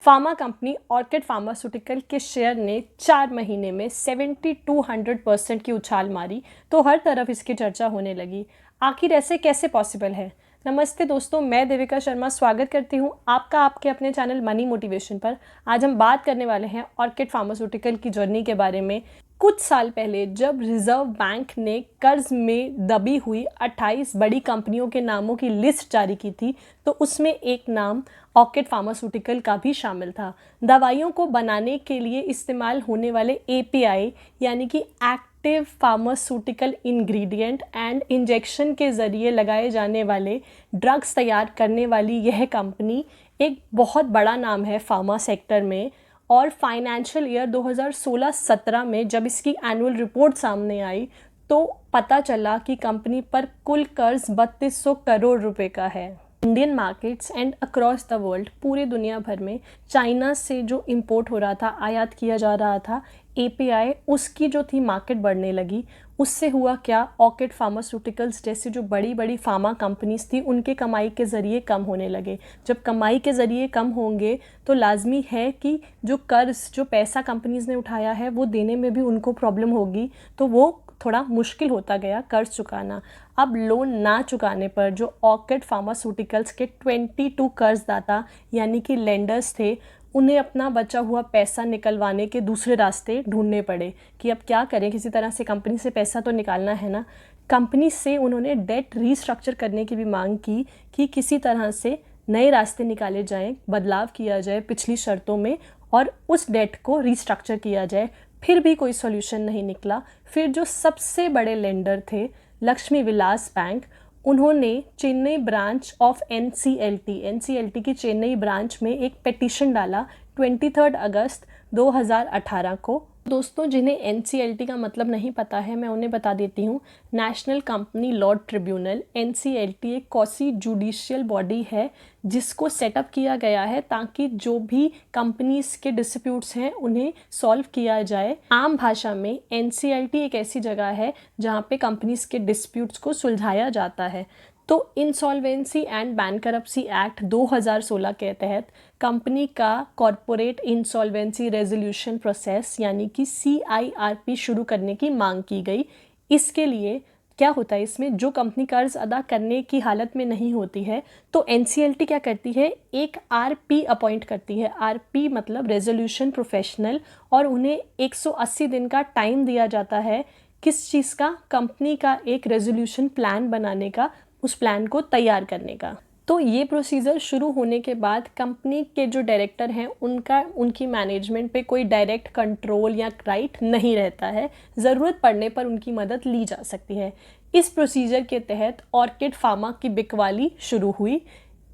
Pharma company orchid pharmaceutical के share ने 4 महीने में 70-200% की उछाल मारी, तो हर तरफ इसकी चर्चा होने लगी। आखिर ऐसे कैसे पॉसिबल है? नमस्ते दोस्तों, मैं देविका शर्मा स्वागत करती हूँ आपका आपके अपने चैनल मनी मोटिवेशन पर। आज हम बात करने वाले हैं ऑर्किड फार्मास्यूटिकल की जर्नी के बारे में। कुछ साल पहले जब रिजर्व बैंक ने कर्ज में दबी हुई 28 बड़ी कंपनियों के नामों की लिस्ट जारी की थी, तो उसमें एक नाम ऑर्किड फार्मास्यूटिकल का भी शामिल था। दवाइयों को बनाने के लिए इस्तेमाल होने वाले एपीआई यानी कि active pharmaceutical ingredient and injection के ज़रिए लगाए जाने वाले ड्रग्स तैयार करने वाली यह कंपनी एक बहुत बड़ा नाम है फार्मा सेक्टर में। और फाइनेंशियल ईयर 2016-17 में जब इसकी एनुअल रिपोर्ट सामने आई तो पता चला कि कंपनी पर कुल कर्ज 3200 करोड़ रुपए का है। Indian markets and across the world, पूरे दुनिया भर में चाइना से जो इंपोर्ट हो रहा था, आयात किया जा रहा था एपीआई, उसकी जो थी मार्केट बढ़ने लगी। उससे हुआ क्या, ऑर्किड फार्मास्यूटिकल्स जैसी जो बड़ी बड़ी फार्मा कंपनीज थी उनके कमाई के ज़रिए कम होने लगे। जब कमाई के ज़रिए कम होंगे तो लाजमी है कि जो कर्ज, जो पैसा कंपनीज ने उठाया है वो देने में भी उनको प्रॉब्लम होगी, तो वो थोड़ा मुश्किल होता गया कर्ज चुकाना। अब लोन ना चुकाने पर जो ऑर्किड फार्मास्यूटिकल्स के 22 कर्जदाता यानी कि लेंडर्स थे, उन्हें अपना बचा हुआ पैसा निकलवाने के दूसरे रास्ते ढूंढने पड़े कि अब क्या करें, किसी तरह से कंपनी से पैसा तो निकालना है ना। कंपनी से उन्होंने डेट रीस्ट्रक्चर करने की भी मांग की कि किसी तरह से नए रास्ते निकाले जाएं, बदलाव किया जाए पिछली शर्तों में और उस डेट को रीस्ट्रक्चर किया जाए। फिर भी कोई सॉल्यूशन नहीं निकला। फिर जो सबसे बड़े लेंडर थे लक्ष्मी विलास बैंक, उन्होंने चेन्नई ब्रांच ऑफ एनसीएलटी की चेन्नई ब्रांच में एक पिटीशन डाला 23 अगस्त 2018 को। दोस्तों, जिन्हें एनसीएलटी का मतलब नहीं पता है, मैं उन्हें बता देती हूँ। National company law tribunal, NCLT एक क्वासी जुडिशियल बॉडी है जिसको सेटअप किया गया है ताकि जो भी कंपनीज के डिस्प्यूट्स हैं उन्हें सॉल्व किया जाए। आम भाषा में एनसीएलटी एक ऐसी जगह है जहाँ पे कंपनीज के डिस्प्यूट्स को सुलझाया जाता है। तो इंसॉल्वेंसी एंड बैंकरप्सी एक्ट 2016 के तहत कंपनी का कॉरपोरेट इंसॉल्वेंसी रेजोल्यूशन प्रोसेस यानी कि CIRP शुरू करने की मांग की गई। इसके लिए क्या होता है, इसमें जो कंपनी कर्ज अदा करने की हालत में नहीं होती है तो एनसीएलटी क्या करती है, एक RP अपॉइंट करती है। RP मतलब रेजोल्यूशन प्रोफेशनल, और उन्हें 180 दिन का टाइम दिया जाता है किस चीज़ का, कंपनी का एक रेजोल्यूशन प्लान बनाने का, उस प्लान को तैयार करने का। तो ये प्रोसीजर शुरू होने के बाद कंपनी के जो डायरेक्टर हैं उनकी मैनेजमेंट पे कोई डायरेक्ट कंट्रोल या राइट नहीं रहता है। ज़रूरत पड़ने पर उनकी मदद ली जा सकती है। इस प्रोसीजर के तहत ऑर्किड फार्मा की बिकवाली शुरू हुई।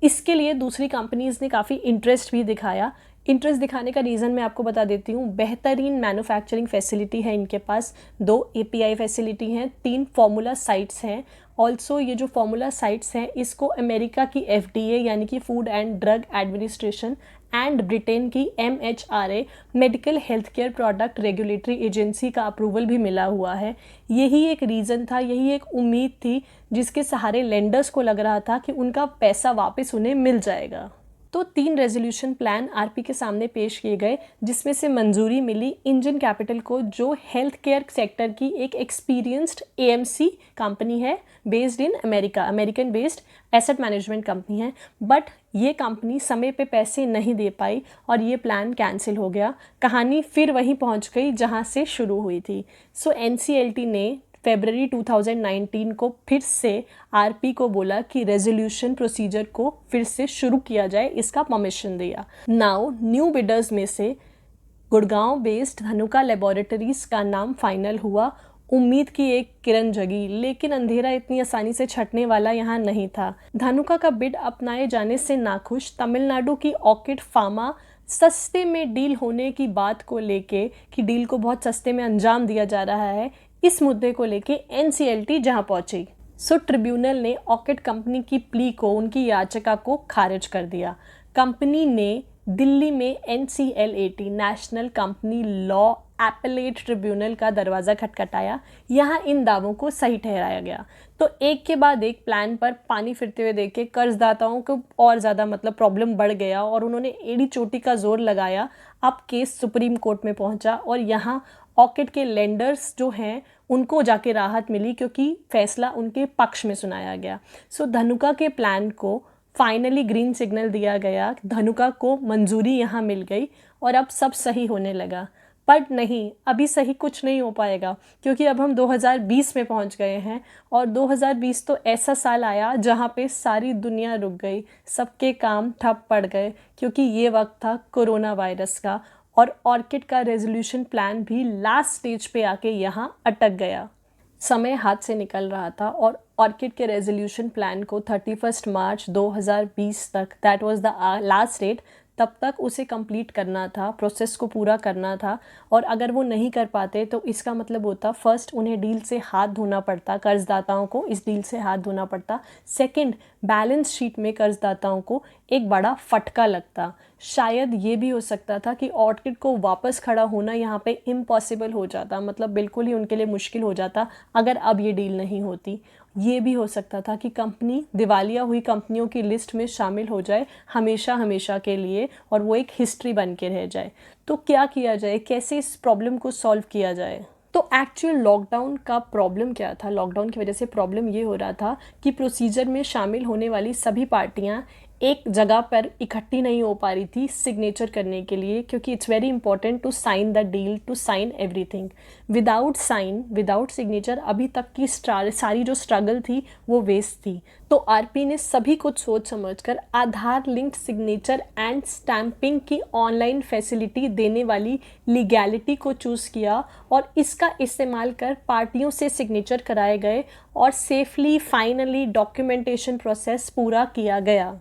इसके लिए दूसरी कंपनीज़ ने काफ़ी इंटरेस्ट भी दिखाया। इंटरेस्ट दिखाने का रीज़न मैं आपको बता देती हूँ। बेहतरीन मैन्युफैक्चरिंग फैसिलिटी है इनके पास, 2 API फैसिलिटी हैं, 3 फार्मूला साइट्स हैं। ऑल्सो ये जो फार्मूला साइट्स हैं इसको अमेरिका की FDA यानी कि food and drug administration and Britain की MHRA medical health care product regulatory agency का अप्रूवल भी मिला हुआ है। यही एक रीज़न था, यही एक उम्मीद थी जिसके सहारे लेंडर्स को लग रहा था कि उनका पैसा वापस उन्हें मिल जाएगा। तो 3 रेजोल्यूशन प्लान RP के सामने पेश किए गए जिसमें से मंजूरी मिली इंजन कैपिटल को, जो हेल्थ केयर सेक्टर की एक एक्सपीरियंस्ड AMC कंपनी है based in America, American based asset management company है। बट ये कंपनी समय पे पैसे नहीं दे पाई और ये प्लान कैंसिल हो गया। कहानी फिर वहीं पहुंच गई जहां से शुरू हुई थी। सो NCLT ने फरवरी 2019 को फिर से RP को बोला कि रेजोल्यूशन प्रोसीजर को फिर से शुरू किया जाए, इसका परमिशन दिया। नाउ न्यू बिडर्स में से गुड़गांव बेस्ड धनुका लेबोरेटरीज का नाम फाइनल हुआ। उम्मीद की एक किरण जगी, लेकिन अंधेरा इतनी आसानी से छटने वाला यहाँ नहीं था। धनुका का बिड अपनाए जाने से नाखुश तमिलनाडु की ऑर्किड फार्मा सस्ते में डील होने की बात को लेके, कि डील को बहुत सस्ते में अंजाम दिया जा रहा है, इस मुद्दे को लेके NCLT जहां पहुंची। सो ट्रिब्यूनल ने ऑर्किड कंपनी की प्ली को, उनकी याचिका को खारिज कर दिया। कंपनी ने दिल्ली में NCLAT national company law appellate tribunal का दरवाज़ा खटखटाया। यहाँ इन दावों को सही ठहराया गया। तो एक के बाद एक प्लान पर पानी फिरते हुए देख के कर्जदाताओं को और ज़्यादा प्रॉब्लम बढ़ गया और उन्होंने एड़ी चोटी का जोर लगाया। अब केस सुप्रीम कोर्ट में पहुंचा और यहाँ ऑर्किड के लेंडर्स जो हैं उनको जाके राहत मिली क्योंकि फैसला उनके पक्ष में सुनाया गया। सो धनुका के प्लान को फाइनली ग्रीन सिग्नल दिया गया, धनुका को मंजूरी यहाँ मिल गई और अब सब सही होने लगा। पर नहीं, अभी सही कुछ नहीं हो पाएगा क्योंकि अब हम 2020 में पहुंच गए हैं और 2020 तो ऐसा साल आया जहां पे सारी दुनिया रुक गई, सबके काम ठप पड़ गए क्योंकि ये वक्त था कोरोना वायरस का और ऑर्किड का रेजोल्यूशन प्लान भी लास्ट स्टेज पे आके यहाँ अटक गया। समय हाथ से निकल रहा था और ऑर्किड के रेजोल्यूशन प्लान को 31 मार्च 2020 तक, that was the last date, तब तक उसे कंप्लीट करना था, प्रोसेस को पूरा करना था। और अगर वो नहीं कर पाते तो इसका मतलब होता फर्स्ट उन्हें डील से हाथ धोना पड़ता, कर्जदाताओं को इस डील से हाथ धोना पड़ता। सेकंड, बैलेंस शीट में कर्जदाताओं को एक बड़ा फटका लगता। शायद ये भी हो सकता था कि ऑर्किड को वापस खड़ा होना यहाँ पे इम्पॉसिबल हो जाता, बिल्कुल ही उनके लिए मुश्किल हो जाता अगर अब ये डील नहीं होती। ये भी हो सकता था कि कंपनी दिवालिया हुई कंपनियों की लिस्ट में शामिल हो जाए हमेशा हमेशा के लिए और वो एक हिस्ट्री बन के रह जाए। तो क्या किया जाए, कैसे इस प्रॉब्लम को सॉल्व किया जाए? तो एक्चुअल लॉकडाउन का प्रॉब्लम क्या था? लॉकडाउन की वजह से प्रॉब्लम ये हो रहा था कि प्रोसीजर में शामिल होने वाली सभी पार्टियां एक जगह पर इकट्ठी नहीं हो पा रही थी सिग्नेचर करने के लिए, क्योंकि it's very important to sign the deal, to sign everything. Without sign, without signature अभी तक की सारी जो स्ट्रगल थी वो वेस्ट थी। तो आरपी ने सभी कुछ सोच समझकर आधार लिंक्ड सिग्नेचर एंड स्टैंपिंग की ऑनलाइन फैसिलिटी देने वाली लीगैलिटी को चूज़ किया और इसका इस्तेमाल कर पार्टियों से सिग्नेचर कराए गए और सेफली फाइनली डॉक्यूमेंटेशन प्रोसेस पूरा किया गया।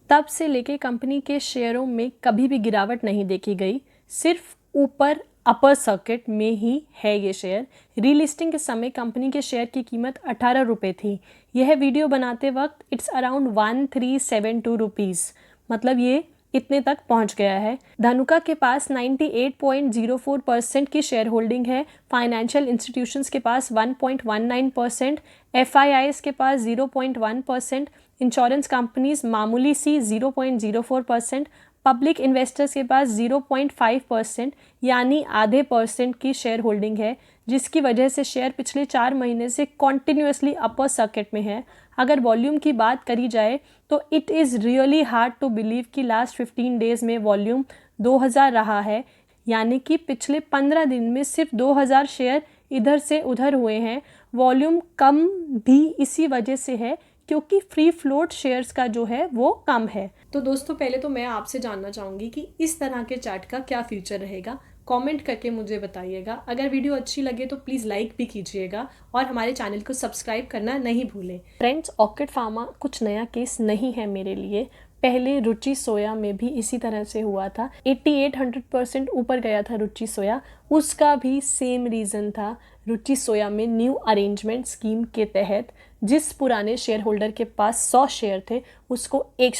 तब से लेके कंपनी के शेयरों में कभी भी गिरावट नहीं देखी गई, सिर्फ ऊपर अपर सर्किट में ही है ये शेयर। रीलिस्टिंग के समय कंपनी के शेयर की कीमत 18 रुपये थी। यह वीडियो बनाते वक्त इट्स अराउंड 1372 रुपीज़, ये इतने तक पहुंच गया है। धनुका के पास 98.04% की शेयर होल्डिंग है, फाइनेंशियल इंस्टीट्यूशंस के पास 1.19%, FIIs के पास 0.1%, इंश्योरेंस कंपनीज मामूली सी 0.04%, पब्लिक इन्वेस्टर्स के पास 0.5% यानी आधे % की शेयर होल्डिंग है, जिसकी वजह से शेयर पिछले 4 महीने से कॉन्टिन्यूसली अपर सर्किट में है। अगर वॉल्यूम की बात करी जाए तो it is really hard to believe कि लास्ट 15 डेज़ में वॉल्यूम 2000 रहा है, यानी कि पिछले 15 दिन में सिर्फ 2000 शेयर इधर से उधर हुए हैं। वॉल्यूम कम भी इसी वजह से है क्योंकि फ्री फ्लोट शेयर्स का जो है वो कम है। तो दोस्तों, पहले तो मैं आपसे जानना चाहूँगी कि इस तरह के चार्ट का क्या फ्यूचर रहेगा। कमेंट करके मुझे बताइएगा। अगर वीडियो अच्छी लगे तो प्लीज़ लाइक भी कीजिएगा और हमारे चैनल को सब्सक्राइब करना नहीं भूलें। फ्रेंड्स, ऑर्किड फार्मा कुछ नया केस नहीं है मेरे लिए। पहले रुचि सोया में भी इसी तरह से हुआ था, 8800% ऊपर गया था रुचि सोया। उसका भी सेम रीज़न था। रुचि सोया में न्यू अरेंजमेंट स्कीम के तहत जिस पुराने शेयर होल्डर के पास 100 शेयर थे उसको एक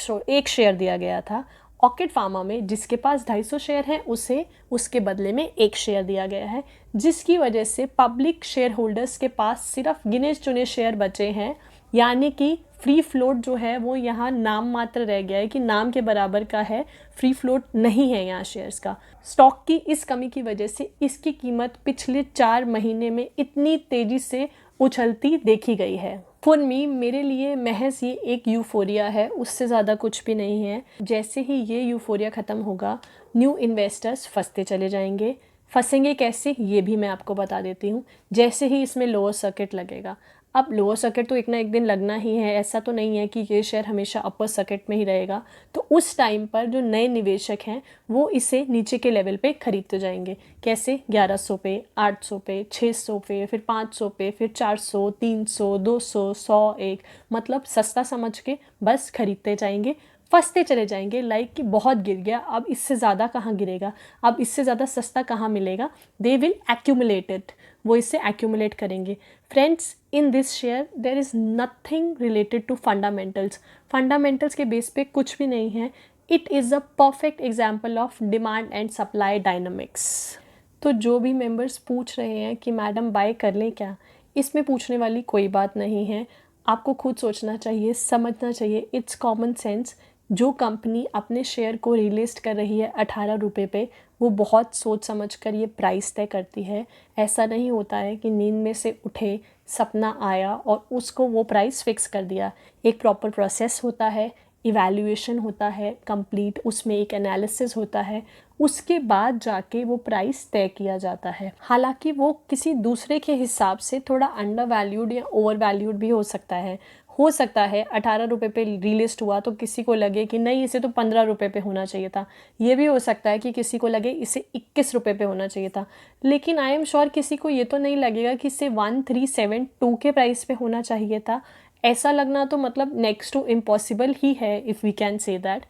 शेयर दिया गया था। ऑर्किड फार्मा में जिसके पास 250 शेयर हैं उसे उसके बदले में 1 शेयर दिया गया है, जिसकी वजह से पब्लिक शेयर होल्डर्स के पास सिर्फ गिने चुने शेयर बचे हैं, यानी कि फ्री फ्लोट जो है वो यहाँ नाम मात्र रह गया है कि नाम के बराबर का है, फ्री फ्लोट नहीं है यहाँ शेयर्स का। स्टॉक की इस कमी की वजह से इसकी कीमत पिछले 4 महीने में इतनी तेज़ी से उछलती देखी गई है। फॉर मी, मेरे लिए महज ये एक यूफोरिया है, उससे ज़्यादा कुछ भी नहीं है। जैसे ही ये यूफोरिया ख़त्म होगा, न्यू इन्वेस्टर्स फंसते चले जाएंगे। फंसेंगे कैसे, ये भी मैं आपको बता देती हूँ। जैसे ही इसमें लोअर सर्किट लगेगा, अब लोअर सर्किट तो एक ना एक दिन लगना ही है, ऐसा तो नहीं है कि ये शेयर हमेशा अपर सर्किट में ही रहेगा। तो उस टाइम पर जो नए निवेशक हैं वो इसे नीचे के लेवल पे खरीदते जाएंगे। कैसे? 1100 पे, 800 पे, 600 पे, फिर 500 पे, फिर 400, 300, 200, 100, 1, सस्ता समझ के बस खरीदते जाएंगे, फंसते चले जाएंगे। लाइक कि बहुत गिर गया, अब इससे ज़्यादा कहाँ गिरेगा, अब इससे ज़्यादा सस्ता कहाँ मिलेगा। दे विल एक्यूमुलेट इट, वो इससे एक्यूमुलेट करेंगे। Friends, in this share there is nothing related to fundamentals. Fundamentals के बेस पे कुछ भी नहीं है। It is a perfect example of demand and supply dynamics. तो जो भी मेंबर्स पूछ रहे हैं कि मैडम बाय कर लें क्या, इसमें पूछने वाली कोई बात नहीं है। आपको खुद सोचना चाहिए, समझना चाहिए, इट्स कॉमन सेंस। जो कंपनी अपने शेयर को रिलिस्ट कर रही है 18 रुपये पे, वो बहुत सोच समझ कर ये प्राइस तय करती है। ऐसा नहीं होता है कि नींद में से उठे, सपना आया और उसको वो प्राइस फिक्स कर दिया। एक प्रॉपर प्रोसेस होता है, इवैल्यूएशन होता है कंप्लीट, उसमें एक एनालिसिस होता है, उसके बाद जाके वो प्राइस तय किया जाता है। हालांकि वो किसी दूसरे के हिसाब से थोड़ा अंडर वैल्यूड या ओवर वैल्यूड भी हो सकता है 18 रुपये पे रीलिस्ट हुआ तो किसी को लगे कि नहीं, इसे तो 15 रुपये पे होना चाहिए था। ये भी हो सकता है कि किसी को लगे इसे 21 रुपये पे होना चाहिए था। लेकिन आई एम श्योर किसी को ये तो नहीं लगेगा कि इसे 1372 के प्राइस पे होना चाहिए था। ऐसा लगना तो मतलब नेक्स्ट टू इम्पॉसिबल ही है, if we can say that.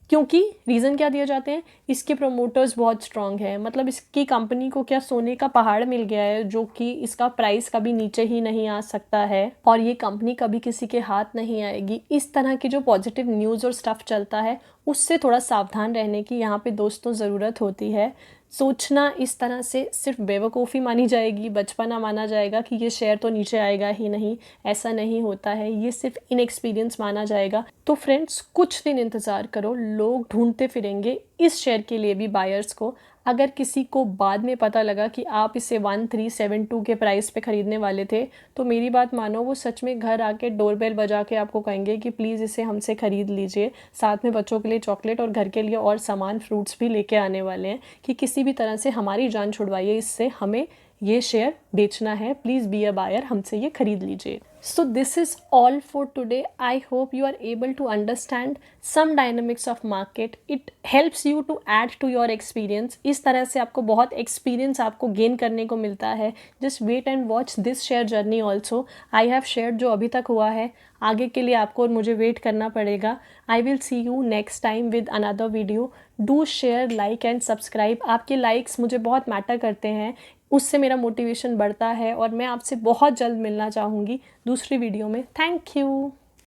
क्योंकि रीज़न क्या दिए जाते हैं, इसके प्रोमोटर्स बहुत स्ट्रांग है, मतलब इसकी कंपनी को क्या सोने का पहाड़ मिल गया है जो कि इसका प्राइस कभी नीचे ही नहीं आ सकता है और ये कंपनी कभी किसी के हाथ नहीं आएगी। इस तरह की जो पॉजिटिव न्यूज़ और स्टफ़ चलता है उससे थोड़ा सावधान रहने की यहाँ पे दोस्तों ज़रूरत होती है। सोचना इस तरह से सिर्फ बेवकूफ़ी मानी जाएगी, बचपना माना जाएगा कि ये शेयर तो नीचे आएगा ही नहीं। ऐसा नहीं होता है, ये सिर्फ इनएक्सपीरियंस माना जाएगा। तो फ्रेंड्स, कुछ दिन इंतज़ार करो, लोग ढूंढते फिरेंगे इस शेयर के लिए भी बायर्स को। अगर किसी को बाद में पता लगा कि आप इसे 1372 के प्राइस पे ख़रीदने वाले थे, तो मेरी बात मानो, वो सच में घर आके डोरबेल बजा के आपको कहेंगे कि प्लीज़ इसे हमसे ख़रीद लीजिए। साथ में बच्चों के लिए चॉकलेट और घर के लिए और सामान, फ्रूट्स भी लेके आने वाले हैं कि किसी भी तरह से हमारी जान छुड़वाइए, इससे हमें ये शेयर बेचना है, प्लीज़ बी अ बायर, हमसे ये ख़रीद लीजिए। So this is all for today. I hope you are able to understand some dynamics of market. It helps you to add to your experience. इस तरह से आपको बहुत experience आपको gain करने को मिलता है. Just wait and watch this share journey also. I have shared जो अभी तक हुआ है, आगे के लिए आपको और मुझे वेट करना पड़ेगा. I will see you next time with another video. Do share, like and subscribe. आपके likes मुझे बहुत मैटर करते हैं, उससे मेरा मोटिवेशन बढ़ता है और मैं आपसे बहुत जल्द मिलना चाहूँगी दूसरी वीडियो में। Thank you.